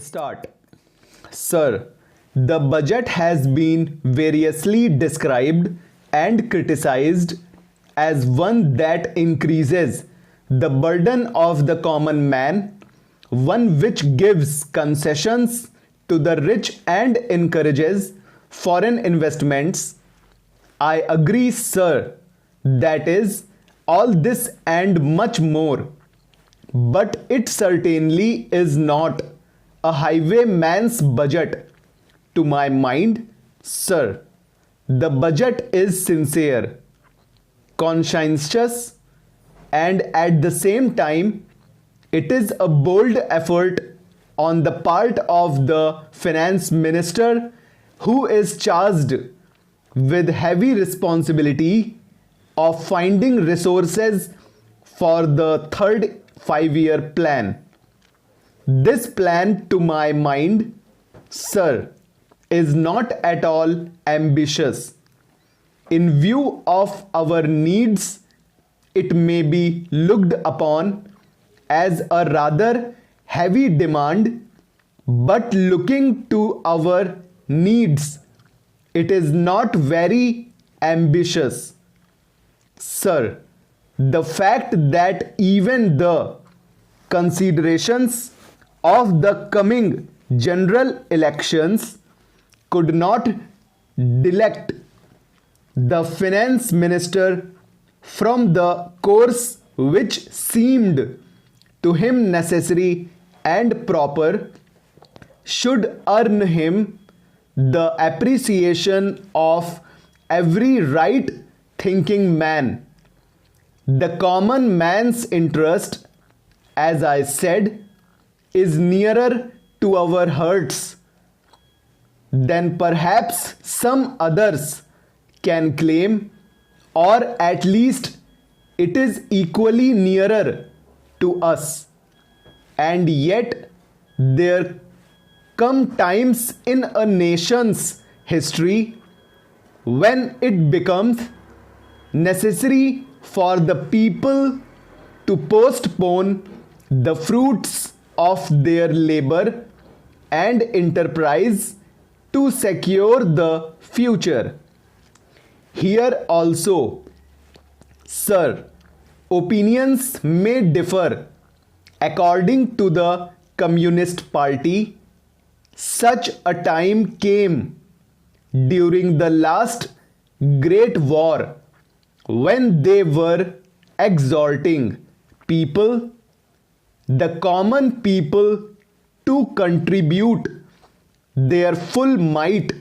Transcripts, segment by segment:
Start. Sir, the budget has been variously described and criticized as one that increases the burden of the common man, one which gives concessions to the rich and encourages foreign investments. I agree, sir. That is all this and much more. But it certainly is not a highwayman's budget. To my mind, sir, the budget is sincere, conscientious, and at the same time, it is a bold effort on the part of the finance minister who is charged with heavy responsibility of finding resources for the third five-year plan. This plan, to my mind, sir, is not at all ambitious. In view of our needs, it may be looked upon as a rather heavy demand, but looking to our needs, it is not very ambitious. Sir, the fact that even the considerations of the coming general elections could not delect the finance minister from the course which seemed to him necessary and proper should earn him the appreciation of every right thinking man. The common man's interest, as I said, is nearer to our hearts than perhaps some others can claim, or at least it is equally nearer to us. And yet there come times in a nation's history when it becomes necessary for the people to postpone the fruits of their labor and enterprise to secure the future. Here also, sir, opinions may differ. According to the Communist Party, such a time came during the last Great War when they were exhorting people, the common people, to contribute their full might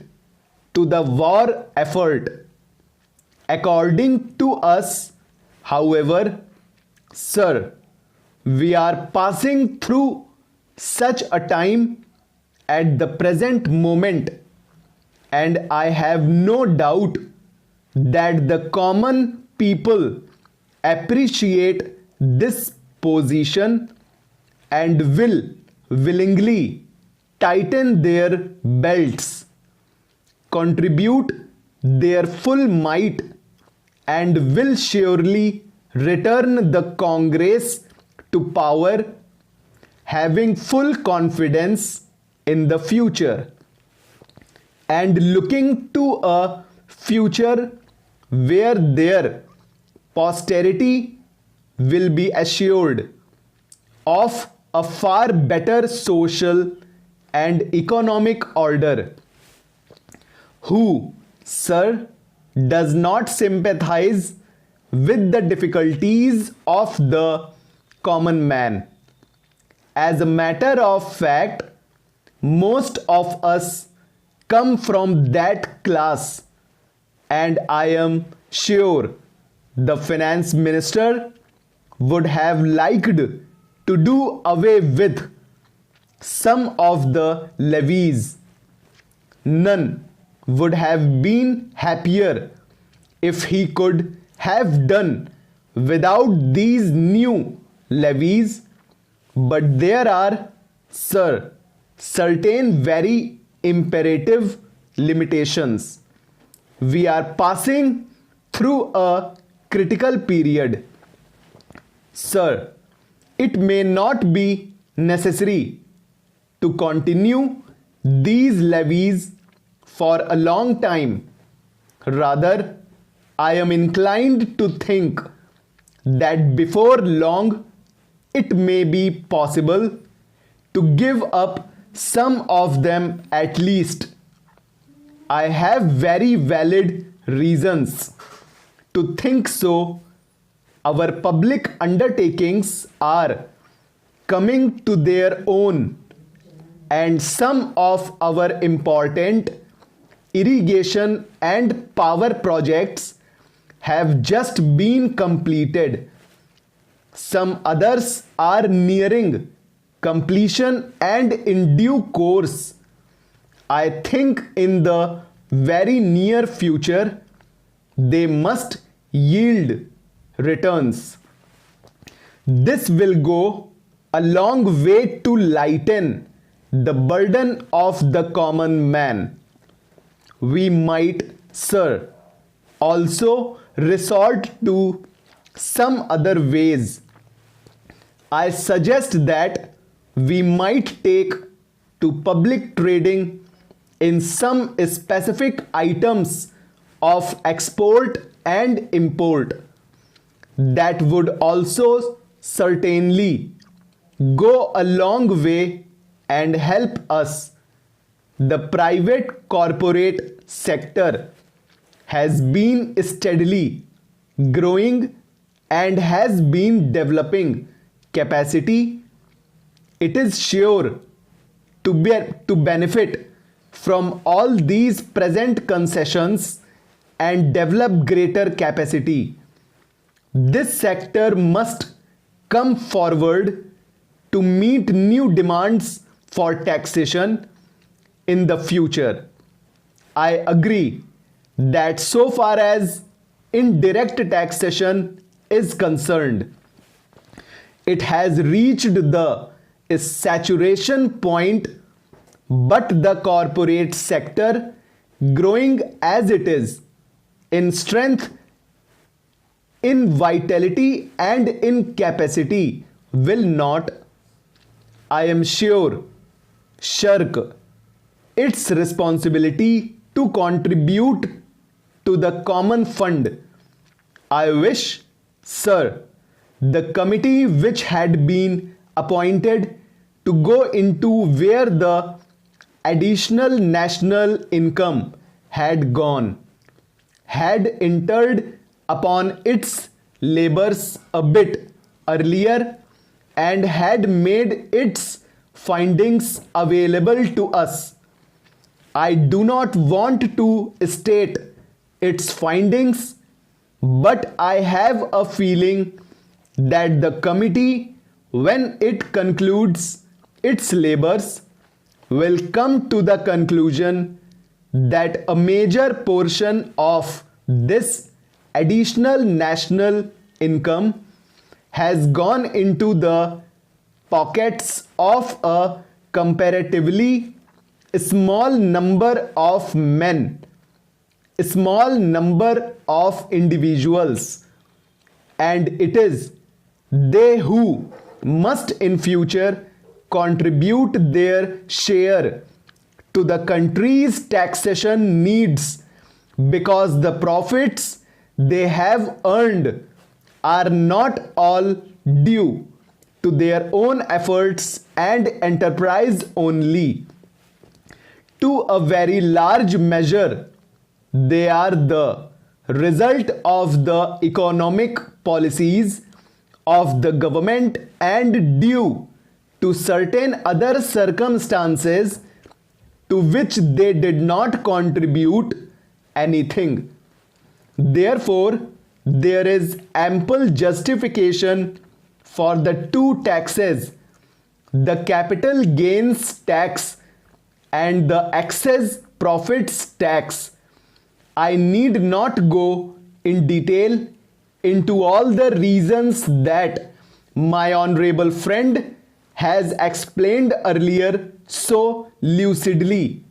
to the war effort. According to us, however, sir, we are passing through such a time at the present moment, and I have no doubt that the common people appreciate this position and will willingly tighten their belts, contribute their full might, and will surely return the Congress to power, having full confidence in the future and looking to a future where their posterity will be assured of a far better social and economic order. Who, sir, does not sympathize with the difficulties of the common man? As a matter of fact, most of us come from that class, and I am sure the finance minister would have liked to do away with some of the levies. None would have been happier if he could have done without these new levies, but there are, sir, certain very imperative limitations. We are passing through a critical period. Sir, it may not be necessary to continue these levies for a long time. Rather, I am inclined to think that before long it may be possible to give up some of them at least. I have very valid reasons to think so. Our public undertakings are coming to their own, and some of our important irrigation and power projects have just been completed. Some others are nearing completion, and in due course, I think in the very near future, they must yield returns. This will go a long way to lighten the burden of the common man. We might, sir, also resort to some other ways. I suggest that we might take to public trading in some specific items of export and import. That would also certainly go a long way and help us. The private corporate sector has been steadily growing and has been developing capacity. It is sure to benefit from all these present concessions and develop greater capacity. This sector must come forward to meet new demands for taxation in the future. I agree that so far as indirect taxation is concerned, it has reached the saturation point, but the corporate sector, growing as it is in strength, in vitality and in capacity, will not, I am sure, shirk its responsibility to contribute to the common fund. I wish, sir, the committee which had been appointed to go into where the additional national income had gone, had entered upon its labors a bit earlier and had made its findings available to us. I do not want to state its findings, but I have a feeling that the committee, when it concludes its labors, will come to the conclusion that a major portion of this additional national income has gone into the pockets of a comparatively small number of men, small number of individuals, and it is they who must in future contribute their share to the country's taxation needs, because the profits they have earned are not all due to their own efforts and enterprise only. To a very large measure, they are the result of the economic policies of the government and due to certain other circumstances to which they did not contribute anything. Therefore, there is ample justification for the two taxes, the capital gains tax and the excess profits tax. I need not go in detail into all the reasons that my honorable friend has explained earlier so lucidly,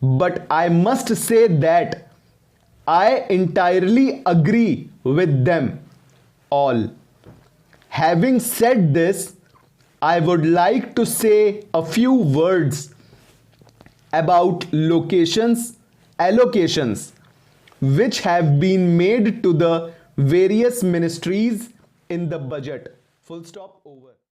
but I must say that I entirely agree with them all. Having said this, I would like to say a few words about allocations, which have been made to the various ministries in the budget. Full stop, over.